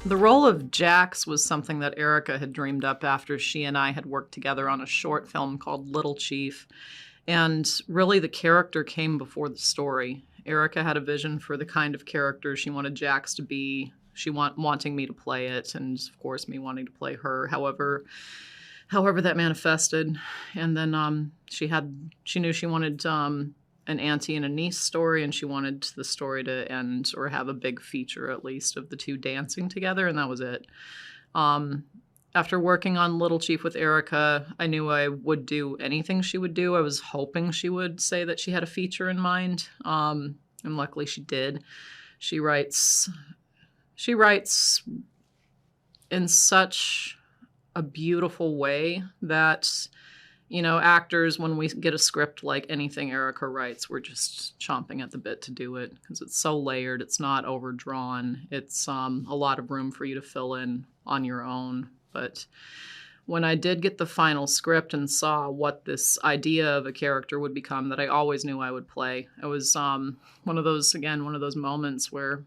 The role of Jax was something that Erica had dreamed up after she and I had worked together on a short film called Little Chief. And really the character came before the story. Erica had a vision for the kind of character she wanted Jax to be, wanting me to play it, and of course me wanting to play her, however that manifested. And then she knew she wanted an auntie and a niece story, and she wanted the story to end or have a big feature at least of the two dancing together, and that was it. After working on Little Chief with Erica, I knew I would do anything she would do. I was hoping she would say that she had a feature in mind, and luckily she did. She writes in such a beautiful way that, actors, when we get a script like anything Erica writes, we're just chomping at the bit to do it because it's so layered. It's not overdrawn. It's a lot of room for you to fill in on your own. But when I did get the final script and saw what this idea of a character would become that I always knew I would play, it was one of those moments where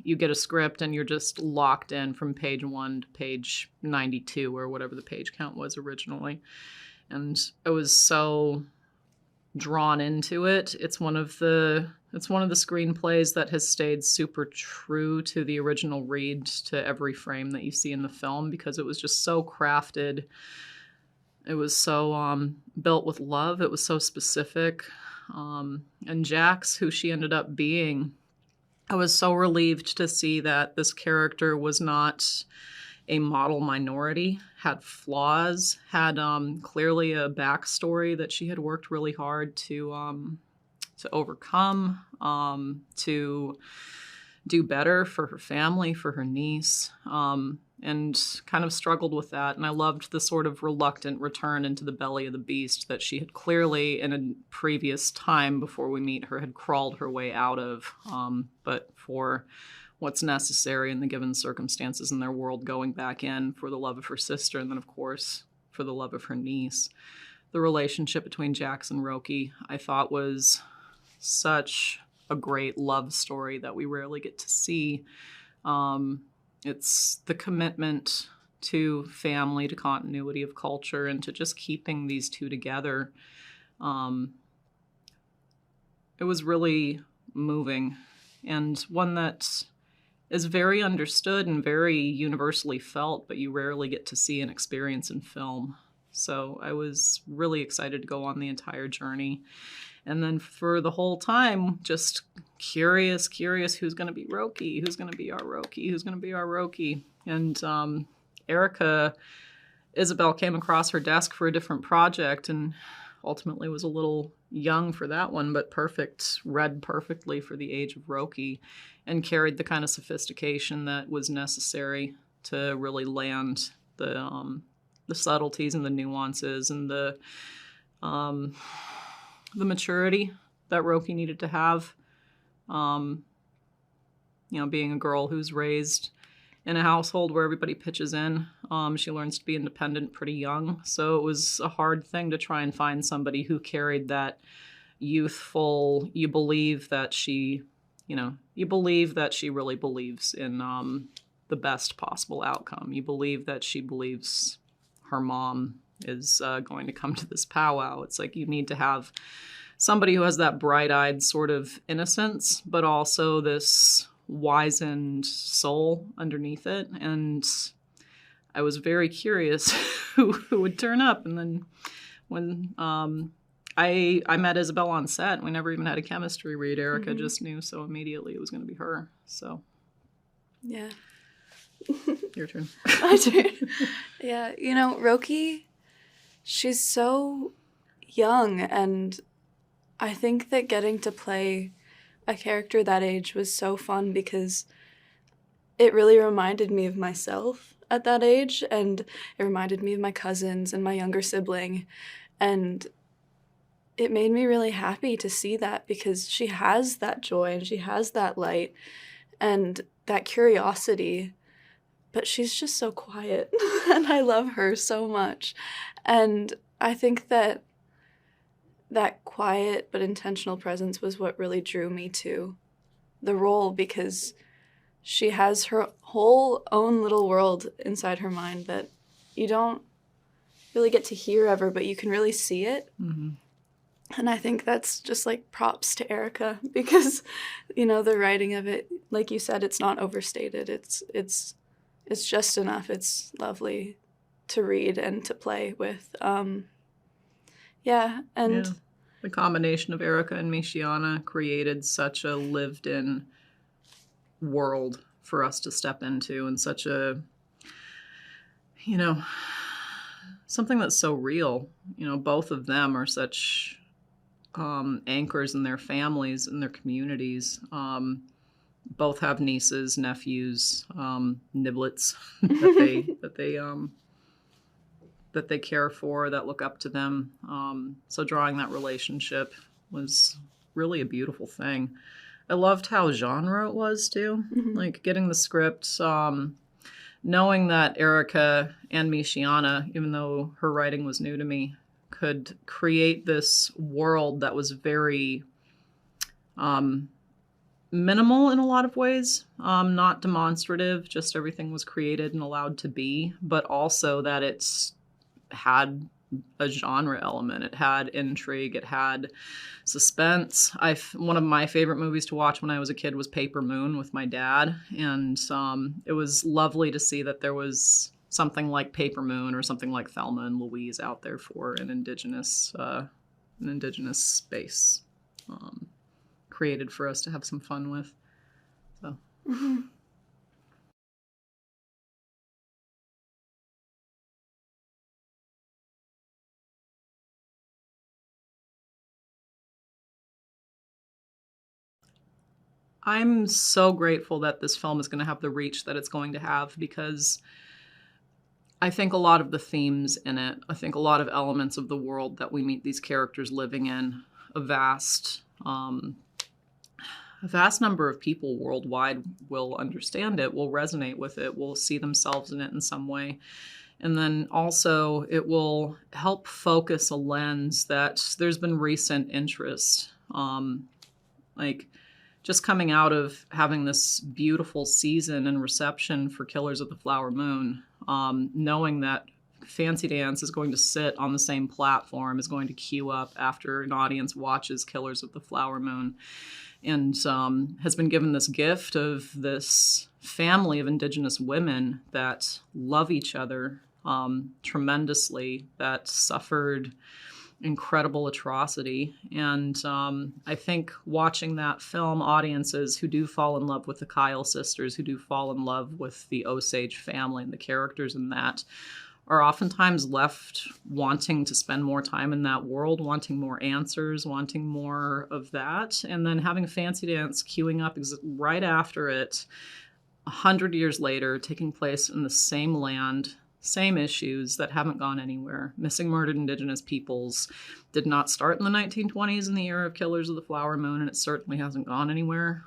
you get a script and you're just locked in from page 1 to page 92 or whatever the page count was originally. And I was so drawn into it. It's one of the screenplays that has stayed super true to the original read, to every frame that you see in the film, because it was just so crafted. It was so built with love. It was so specific. And Jax, who she ended up being, I was so relieved to see that this character was not a model minority, had flaws, had clearly a backstory that she had worked really hard to overcome, to do better for her family, for her niece, and kind of struggled with that. And I loved the sort of reluctant return into the belly of the beast that she had clearly, in a previous time before we meet her, had crawled her way out of, but for what's necessary in the given circumstances in their world, going back in for the love of her sister, and then, of course, for the love of her niece. The relationship between Jax and Roki, I thought, was such a great love story that we rarely get to see. It's the commitment to family, to continuity of culture, and to just keeping these two together. It was really moving, and one that is very understood and very universally felt, but you rarely get to see and experience in film. So I was really excited to go on the entire journey. And then for the whole time, just curious, who's going to be Roki? Who's going to be our Roki? Who's going to be our Roki? And Isabel came across her desk for a different project and ultimately was a little young for that one, but read perfectly for the age of Roki, and carried the kind of sophistication that was necessary to really land the subtleties and the nuances and the maturity that Roki needed to have. Being a girl who's raised in a household where everybody pitches in, she learns to be independent pretty young. So it was a hard thing to try and find somebody who carried that youthful, you believe that she really believes in the best possible outcome. You believe that she believes her mom is going to come to this powwow. It's like you need to have somebody who has that bright-eyed sort of innocence, but also this wizened soul underneath it. And I was very curious who would turn up. And then when I met Isabel on set, we never even had a chemistry read. Erica just knew so immediately it was going to be her. So yeah. Your turn. My turn. Yeah, Roki, she's so young, and I think that getting to play a character that age was so fun because it really reminded me of myself. at that age, and it reminded me of my cousins and my younger sibling, and it made me really happy to see that, because she has that joy and she has that light and that curiosity, but she's just so quiet and I love her so much. And I think that quiet but intentional presence was what really drew me to the role, because she has her whole own little world inside her mind that you don't really get to hear ever, but you can really see it. Mm-hmm. And I think that's just like props to Erica, because, the writing of it, like you said, it's not overstated. It's just enough. It's lovely to read and to play with. The combination of Erica and Michiana created such a lived-in world for us to step into, and such a, something that's so real. Both of them are such anchors in their families and their communities. Both have nieces, nephews, niblets that they care for, that look up to them. So drawing that relationship was really a beautiful thing. I loved how genre it was too. Mm-hmm. Like getting the script, knowing that Erica and Michiana, even though her writing was new to me, could create this world that was very minimal in a lot of ways, not demonstrative, just everything was created and allowed to be, but also that it's had a genre element. It had intrigue. It had suspense. One of my favorite movies to watch when I was a kid was Paper Moon with my dad, and it was lovely to see that there was something like Paper Moon or something like Thelma and Louise out there for an indigenous space created for us to have some fun with. So. Mm-hmm. I'm so grateful that this film is going to have the reach that it's going to have, because I think a lot of the themes in it, I think a lot of elements of the world that we meet these characters living in, a vast number of people worldwide will understand it, will resonate with it, will see themselves in it in some way. And then also it will help focus a lens that there's been recent interest, like just coming out of having this beautiful season and reception for Killers of the Flower Moon, knowing that Fancy Dance is going to sit on the same platform, is going to queue up after an audience watches Killers of the Flower Moon, and has been given this gift of this family of Indigenous women that love each other tremendously, that suffered incredible atrocity. And I think watching that film, audiences who do fall in love with the Kyle sisters, who do fall in love with the Osage family and the characters in that, are oftentimes left wanting to spend more time in that world, wanting more answers, wanting more of that. And then having Fancy Dance queuing up right after it, 100 years later, taking place in the same land, same issues that haven't gone anywhere. Missing murdered Indigenous peoples did not start in the 1920s in the era of Killers of the Flower Moon, and it certainly hasn't gone anywhere.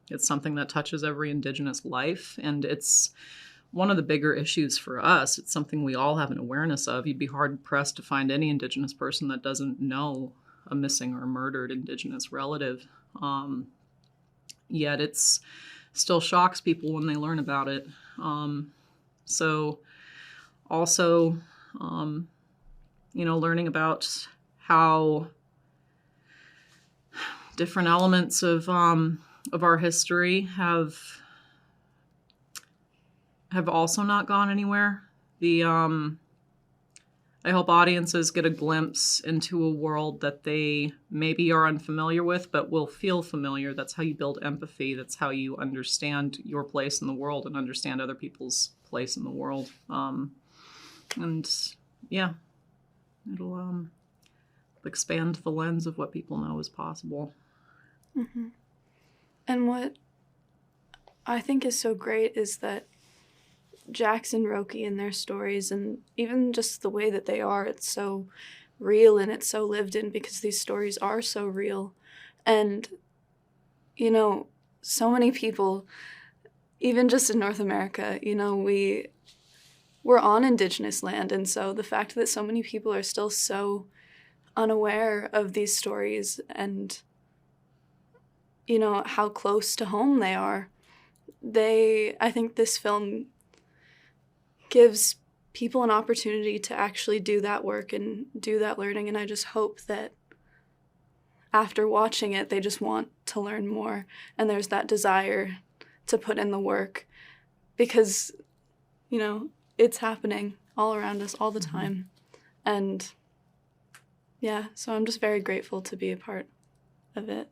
It's something that touches every Indigenous life, and it's one of the bigger issues for us. It's something we all have an awareness of. You'd be hard-pressed to find any Indigenous person that doesn't know a missing or murdered Indigenous relative. Yet it's still shocks people when they learn about it. So also, learning about how different elements of our history have also not gone anywhere. I hope audiences get a glimpse into a world that they maybe are unfamiliar with, but will feel familiar. That's how you build empathy. That's how you understand your place in the world and understand other people's place in the world. It'll expand the lens of what people know is possible. Mm-hmm. And what I think is so great is that Jax and Roki and their stories, and even just the way that they are, it's so real and it's so lived in because these stories are so real. And, you know, so many people, even just in North America, you know, we're on Indigenous land, and so the fact that so many people are still so unaware of these stories and, you know, how close to home they are, I think this film gives people an opportunity to actually do that work and do that learning, and I just hope that after watching it, they just want to learn more, and there's that desire to put in the work because, you know, it's happening all around us all the time. And yeah, so I'm just very grateful to be a part of it.